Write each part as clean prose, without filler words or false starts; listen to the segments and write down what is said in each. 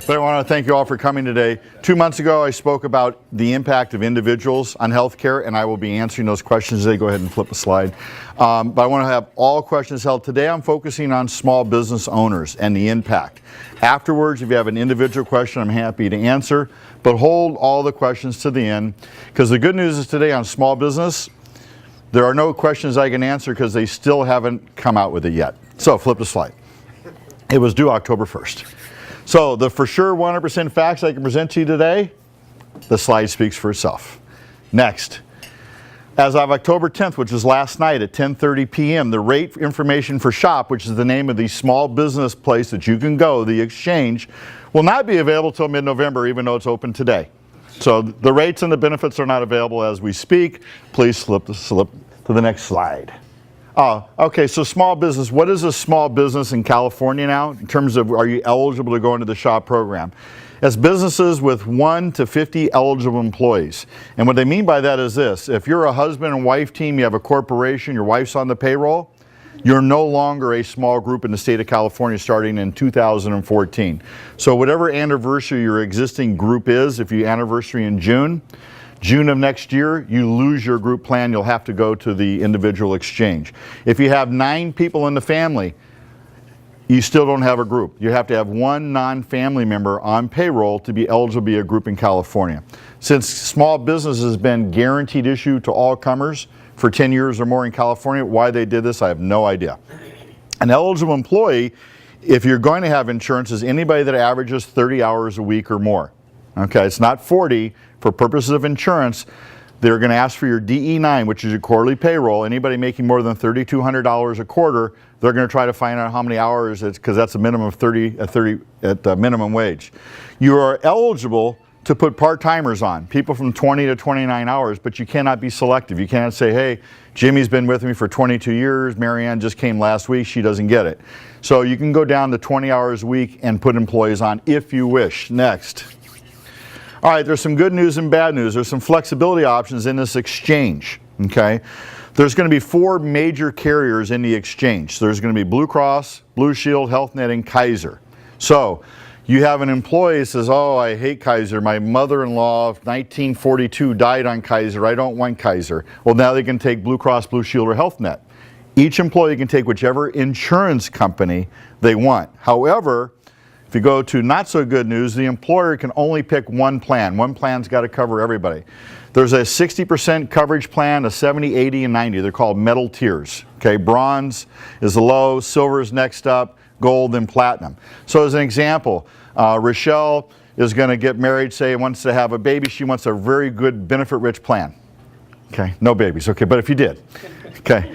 But I want to thank you all for coming today. 2 months ago, I spoke about the impact of individuals on healthcare, and I will be answering those questions today. Go ahead and flip the slide. But I want to have all questions held. Today, I'm focusing on small business owners and the impact. Afterwards, if you have an individual question, I'm happy to answer. But hold all the questions to the end, because the good news is today on small business, there are no questions I can answer because they still haven't come out with it yet. So flip the slide. It was due October 1st. So the for sure 100% facts I can present to you today, the slide speaks for itself. Next. As of October 10th, which was last night at 10:30 p.m., the rate information for SHOP, which is the name of the small business place that you can go, the exchange, will not be available till mid-November, even though it's open today. So the rates and the benefits are not available as we speak. Please slip to the next slide. Okay, so small business. What is a small business in California now in terms of are you eligible to go into the SHOP program? It's businesses with 1 to 50 eligible employees. And what they mean by that is this. If you're a husband and wife team, you have a corporation, your wife's on the payroll, you're no longer a small group in the state of California starting in 2014. So whatever anniversary your existing group is, if you anniversary in June of next year, you lose your group plan. You'll have to go to the individual exchange. If you have 9 people in the family, you still don't have a group. You have to have 1 non-family member on payroll to be eligible to be a group in California. Since small business has been guaranteed issue to all comers for 10 years or more in California, why they did this, I have no idea. An eligible employee, if you're going to have insurance, is anybody that averages 30 hours a week or more. Okay, it's not 40. For purposes of insurance, they're going to ask for your DE9, which is your quarterly payroll. Anybody making more than $3,200 a quarter, they're going to try to find out how many hours it's, because that's a minimum of 30 at minimum wage. You are eligible to put part-timers on, people from 20 to 29 hours, but you cannot be selective. You cannot say, hey, Jimmy's been with me for 22 years, Marianne just came last week, she doesn't get it. So you can go down to 20 hours a week and put employees on if you wish. Next. All right, there's some good news and bad news. There's some flexibility options in this exchange, okay? There's going to be 4 major carriers in the exchange. There's going to be Blue Cross, Blue Shield, Health Net, and Kaiser. So you have an employee that says, oh, I hate Kaiser. My mother-in-law of 1942 died on Kaiser. I don't want Kaiser. Well, now they can take Blue Cross, Blue Shield, or Health Net. Each employee can take whichever insurance company they want. However, if you go to not so good news, the employer can only pick one plan. One plan's got to cover everybody. There's a 60% coverage plan, a 70, 80, and 90. They're called metal tiers. Okay, bronze is the low, silver is next up, gold, and platinum. So as an example, Rochelle is going to get married, say, wants to have a baby. She wants a very good benefit-rich plan. Okay, no babies. Okay, but if you did, okay.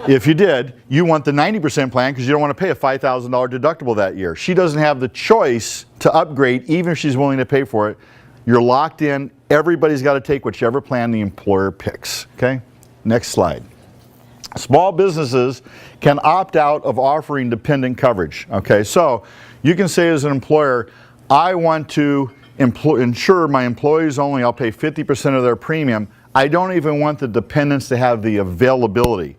If you did, you want the 90% plan because you don't want to pay a $5,000 deductible that year. She doesn't have the choice to upgrade even if she's willing to pay for it. You're locked in. Everybody's got to take whichever plan the employer picks. Okay? Next slide. Small businesses can opt out of offering dependent coverage. Okay, so you can say as an employer, I want to insure my employees only. I'll pay 50% of their premium. I don't even want the dependents to have the availability,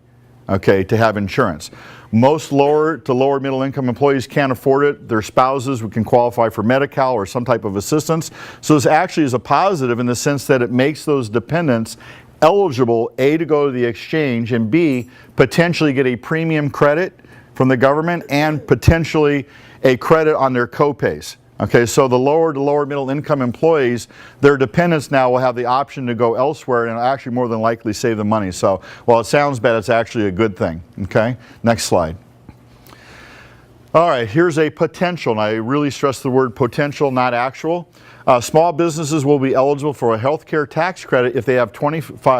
okay, to have insurance. Most lower to lower middle income employees can't afford it. Their spouses can qualify for Medi-Cal or some type of assistance. So this actually is a positive in the sense that it makes those dependents eligible, A, to go to the exchange, and B, potentially get a premium credit from the government and potentially a credit on their co-pays. Okay, so the lower to lower middle income employees, their dependents now will have the option to go elsewhere and actually more than likely save them money. So while it sounds bad, it's actually a good thing. Okay, next slide. All right, here's a potential, and I really stress the word potential, not actual. Small businesses will be eligible for a health care tax credit if they have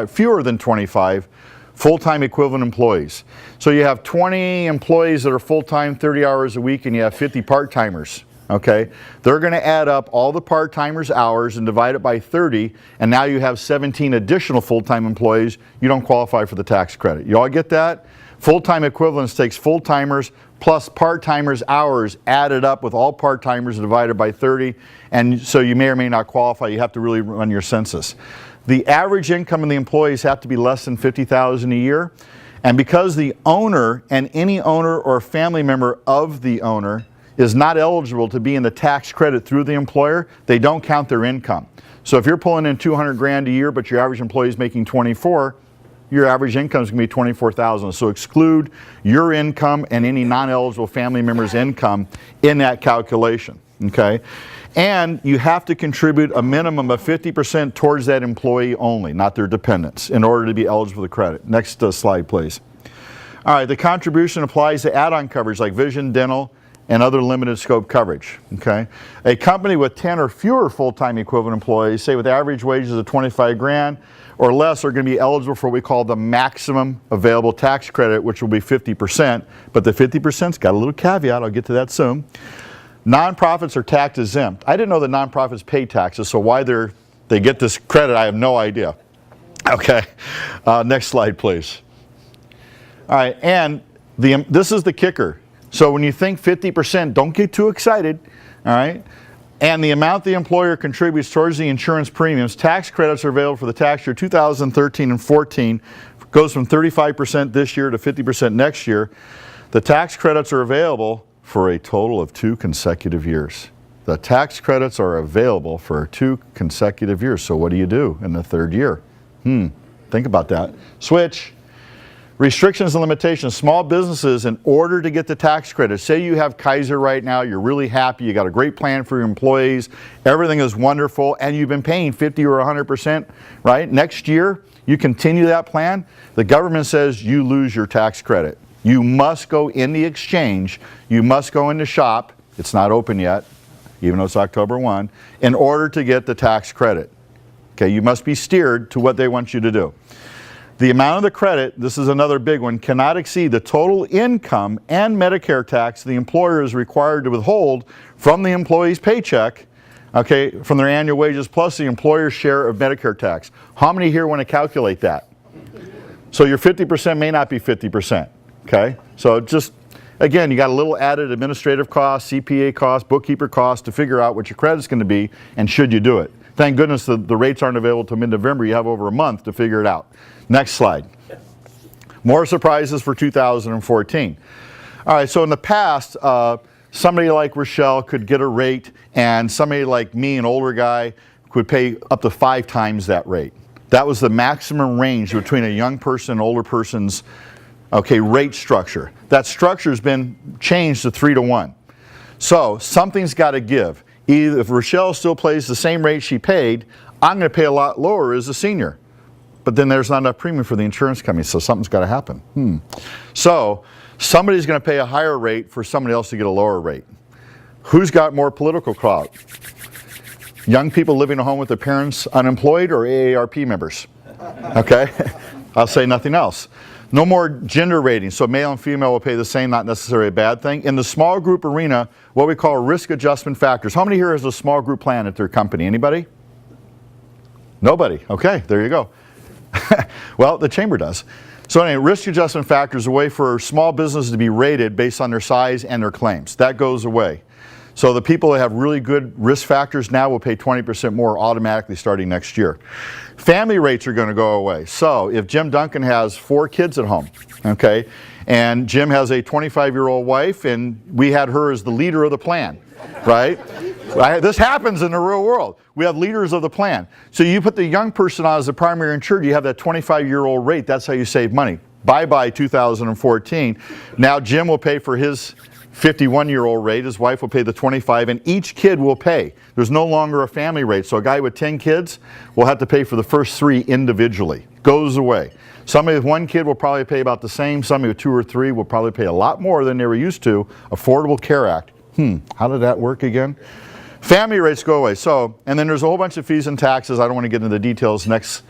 fewer than 25 full-time equivalent employees. So you have 20 employees that are full-time, 30 hours a week, and you have 50 part-timers. Okay, they're going to add up all the part-timers' hours and divide it by 30, and now you have 17 additional full-time employees. You don't qualify for the tax credit. You all get that? Full-time equivalence takes full-timers plus part-timers' hours added up with all part-timers divided by 30, and so you may or may not qualify. You have to really run your census. The average income of the employees have to be less than $50,000 a year, and because the owner and any owner or family member of the owner is not eligible to be in the tax credit through the employer, they don't count their income. So if you're pulling in 200 grand a year, but your average employee is making 24, your average income is going to be 24,000. So exclude your income and any non-eligible family member's income in that calculation, okay? And you have to contribute a minimum of 50% towards that employee only, not their dependents, in order to be eligible for the credit. Next slide, please. All right, the contribution applies to add-on coverage like vision, dental, and other limited scope coverage, okay? A company with 10 or fewer full-time equivalent employees, say with average wages of 25 grand or less, are going to be eligible for what we call the maximum available tax credit, which will be 50%, but the 50%'s got a little caveat, I'll get to that soon. Nonprofits are tax exempt. I didn't know that nonprofits pay taxes, so why they get this credit, I have no idea. Okay, next slide, please. All right, and this is the kicker. So when you think 50%, don't get too excited, all right? And the amount the employer contributes towards the insurance premiums, tax credits are available for the tax year 2013 and 14, goes from 35% this year to 50% next year. The tax credits are available for a total of 2 consecutive years. The tax credits are available for 2 consecutive years. So what do you do in the 3rd year? Think about that. Switch. Restrictions and limitations. Small businesses, in order to get the tax credit, say you have Kaiser right now, you're really happy, you got a great plan for your employees, everything is wonderful, and you've been paying 50 or 100%, right? Next year, you continue that plan, the government says you lose your tax credit. You must go in the exchange, you must go in the shop, it's not open yet, even though it's October 1, in order to get the tax credit. Okay, you must be steered to what they want you to do. The amount of the credit, this is another big one, cannot exceed the total income and Medicare tax the employer is required to withhold from the employee's paycheck, okay, from their annual wages plus the employer's share of Medicare tax. How many here want to calculate that? So your 50% may not be 50%, okay? So just, again, you got a little added administrative cost, CPA cost, bookkeeper cost to figure out what your credit's going to be and should you do it. Thank goodness the rates aren't available until mid-November. You have over a month to figure it out. Next slide. More surprises for 2014. All right, so in the past, somebody like Rochelle could get a rate, and somebody like me, an older guy, could pay up to 5 times that rate. That was the maximum range between a young person and older person's rate structure. That structure has been changed to 3 to 1. So something's got to give. Either if Rochelle still pays the same rate she paid, I'm going to pay a lot lower as a senior. But then there's not enough premium for the insurance company, so something's got to happen. So somebody's going to pay a higher rate for somebody else to get a lower rate. Who's got more political clout? Young people living at home with their parents unemployed, or AARP members? Okay, I'll say nothing else. No more gender ratings, so male and female will pay the same, not necessarily a bad thing. In the small group arena, what we call risk adjustment factors. How many here has a small group plan at their company? Anybody? Nobody. Okay, there you go. Well, the chamber does. So anyway, risk adjustment factors are a way for small businesses to be rated based on their size and their claims. That goes away. So the people that have really good risk factors now will pay 20% more automatically starting next year. Family rates are going to go away. So if Jim Duncan has 4 kids at home, okay, and Jim has a 25-year-old wife, and we had her as the leader of the plan, right? This happens in the real world. We have leaders of the plan. So you put the young person on as the primary insured, you have that 25-year-old rate. That's how you save money. Bye-bye 2014. Now Jim will pay for his 51-year-old rate, his wife will pay the 25, and each kid will pay. There's no longer a family rate, so a guy with 10 kids will have to pay for the first 3 individually. Goes away. Somebody with 1 kid will probably pay about the same. Somebody with 2 or 3 will probably pay a lot more than they were used to. Affordable Care Act. How did that work again? Family rates go away. So, and then there's a whole bunch of fees and taxes. I don't want to get into the details. Next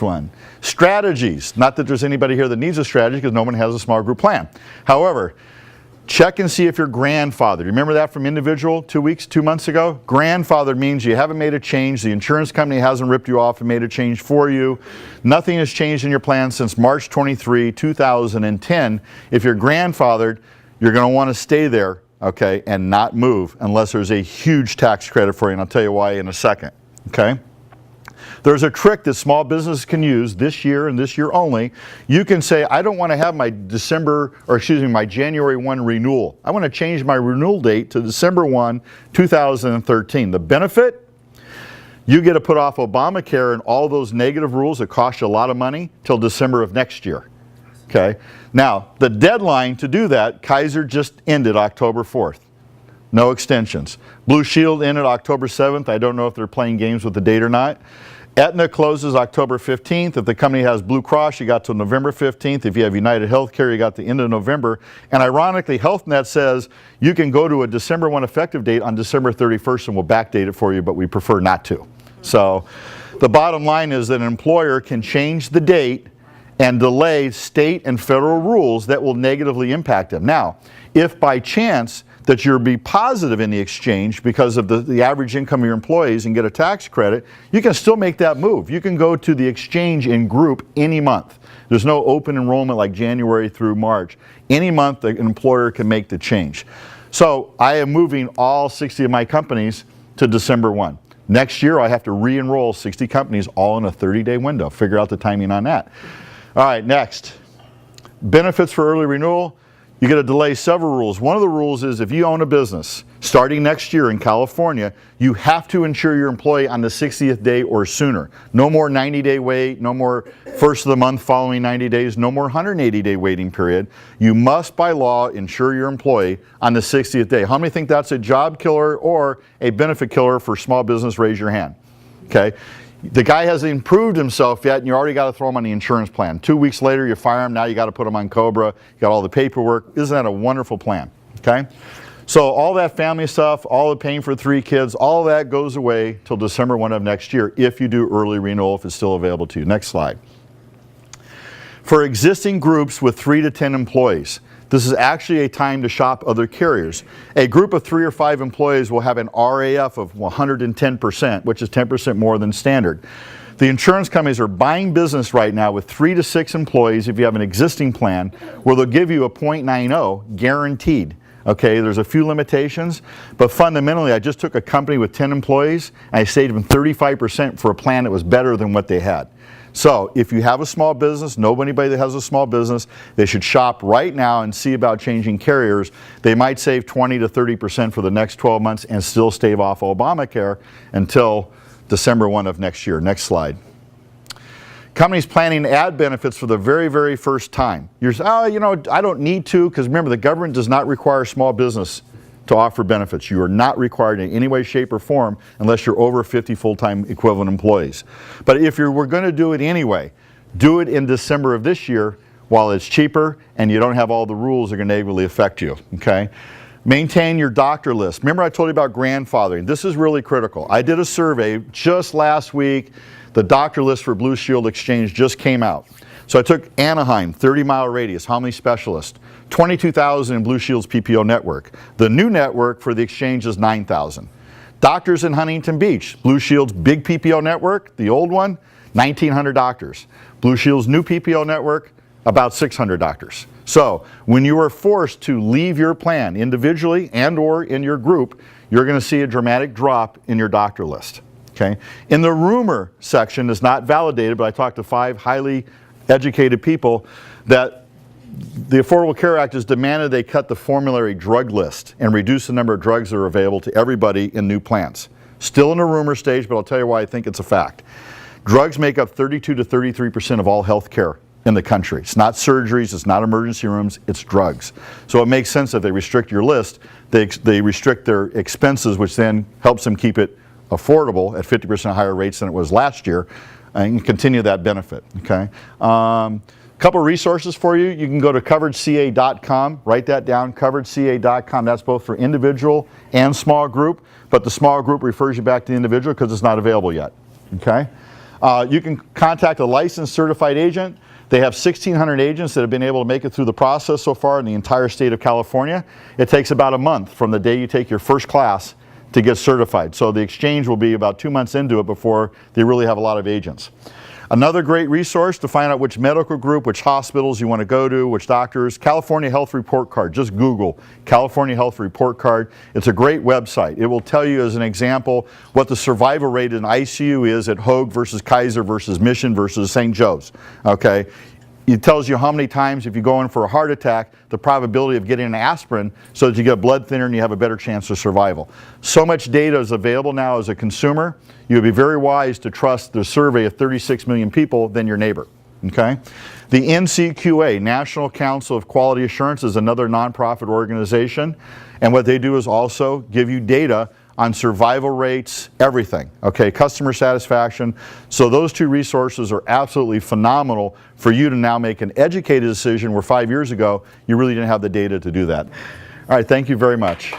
one. Strategies. Not that there's anybody here that needs a strategy because no one has a small group plan. However, check and see if you're grandfathered. You remember that from individual 2 months ago? Grandfathered means you haven't made a change. The insurance company hasn't ripped you off and made a change for you. Nothing has changed in your plan since March 23, 2010. If you're grandfathered, you're going to want to stay there, okay, and not move unless there's a huge tax credit for you, and I'll tell you why in a second, okay? There's a trick that small businesses can use this year and this year only. You can say, I don't want to have my my January 1 renewal. I want to change my renewal date to December 1, 2013. The benefit? You get to put off Obamacare and all those negative rules that cost you a lot of money till December of next year. Okay. Now, the deadline to do that, Kaiser just ended October 4th. No extensions. Blue Shield ended October 7th. I don't know if they're playing games with the date or not. Aetna closes October 15th. If the company has Blue Cross, you got till November 15th. If you have United Healthcare, you got the end of November. And ironically, HealthNet says you can go to a December 1 effective date on December 31st and we'll backdate it for you, but we prefer not to. So the bottom line is that an employer can change the date and delay state and federal rules that will negatively impact them. Now, if by chance that you'll be positive in the exchange because of the average income of your employees and get a tax credit, you can still make that move. You can go to the exchange in group any month. There's no open enrollment like January through March. Any month, an employer can make the change. So I am moving all 60 of my companies to December 1. Next year, I have to re-enroll 60 companies all in a 30-day window. Figure out the timing on that. All right, next. Benefits for early renewal. You get to delay several rules. One of the rules is if you own a business, starting next year in California, you have to insure your employee on the 60th day or sooner. No more 90-day wait, no more first of the month following 90 days, no more 180-day waiting period. You must, by law, insure your employee on the 60th day. How many think that's a job killer or a benefit killer for small business? Raise your hand. Okay. The guy hasn't improved himself yet, and you already got to throw him on the insurance plan. 2 weeks later, you fire him. Now you got to put him on COBRA. You got all the paperwork. Isn't that a wonderful plan? Okay? So all that family stuff, all the paying for 3 kids, all that goes away till December 1 of next year if you do early renewal, if it's still available to you. Next slide. For existing groups with 3 to 10 employees, this is actually a time to shop other carriers. A group of 3 or 5 employees will have an RAF of 110%, which is 10% more than standard. The insurance companies are buying business right now with 3 to 6 employees if you have an existing plan, where they'll give you a 0.90 guaranteed. Okay, there's a few limitations, but fundamentally I just took a company with 10 employees and I saved them 35% for a plan that was better than what they had. So if you have a small business, anybody that has a small business, they should shop right now and see about changing carriers. They might save 20 to 30% for the next 12 months and still stave off Obamacare until December 1 of next year. Next slide. Companies planning to add benefits for the very, very first time. You're saying, oh, you know, I don't need to, because remember, the government does not require small business to offer benefits. You are not required in any way, shape, or form unless you're over 50 full-time equivalent employees. But if you were going to do it anyway, do it in December of this year while it's cheaper and you don't have all the rules that are going to negatively affect you. Okay? Maintain your doctor list. Remember I told you about grandfathering. This is really critical. I did a survey just last week. The doctor list for Blue Shield Exchange just came out. So I took Anaheim, 30-mile radius, how many specialists? 22,000 in Blue Shield's PPO network. The new network for the exchange is 9,000. Doctors in Huntington Beach, Blue Shield's big PPO network, the old one, 1,900 doctors. Blue Shield's new PPO network, about 600 doctors. So when you are forced to leave your plan individually and or in your group, you're going to see a dramatic drop in your doctor list. Okay? In the rumor section, is not validated, but I talked to 5 highly educated people that the Affordable Care Act has demanded they cut the formulary drug list and reduce the number of drugs that are available to everybody in new plans. Still in a rumor stage, but I'll tell you why I think it's a fact. Drugs make up 32 to 33% of all health care in the country. It's not surgeries, it's not emergency rooms, it's drugs. So it makes sense that they restrict your list, they restrict their expenses, which then helps them keep it affordable at 50% higher rates than it was last year, and continue that benefit. Okay. Couple resources for you. You can go to coverageca.com. Write that down, coverageca.com. That's both for individual and small group, but the small group refers you back to the individual because it's not available yet. Okay. You can contact a licensed certified agent. They have 1,600 agents that have been able to make it through the process so far in the entire state of California. It takes about a month from the day you take your first class to get certified. So the exchange will be about 2 months into it before they really have a lot of agents. Another great resource to find out which medical group, which hospitals you want to go to, which doctors, California Health Report Card. Just Google California Health Report Card. It's a great website. It will tell you, as an example, what the survival rate in ICU is at Hoag versus Kaiser versus Mission versus St. Joe's. Okay? It tells you how many times, if you go in for a heart attack, the probability of getting an aspirin so that you get a blood thinner and you have a better chance of survival. So much data is available now as a consumer. You would be very wise to trust the survey of 36 million people than your neighbor. Okay? The NCQA, National Council of Quality Assurance, is another nonprofit organization. And what they do is also give you data on survival rates, everything, okay, customer satisfaction. So those two resources are absolutely phenomenal for you to now make an educated decision where 5 years ago you really didn't have the data to do that. All right, thank you very much.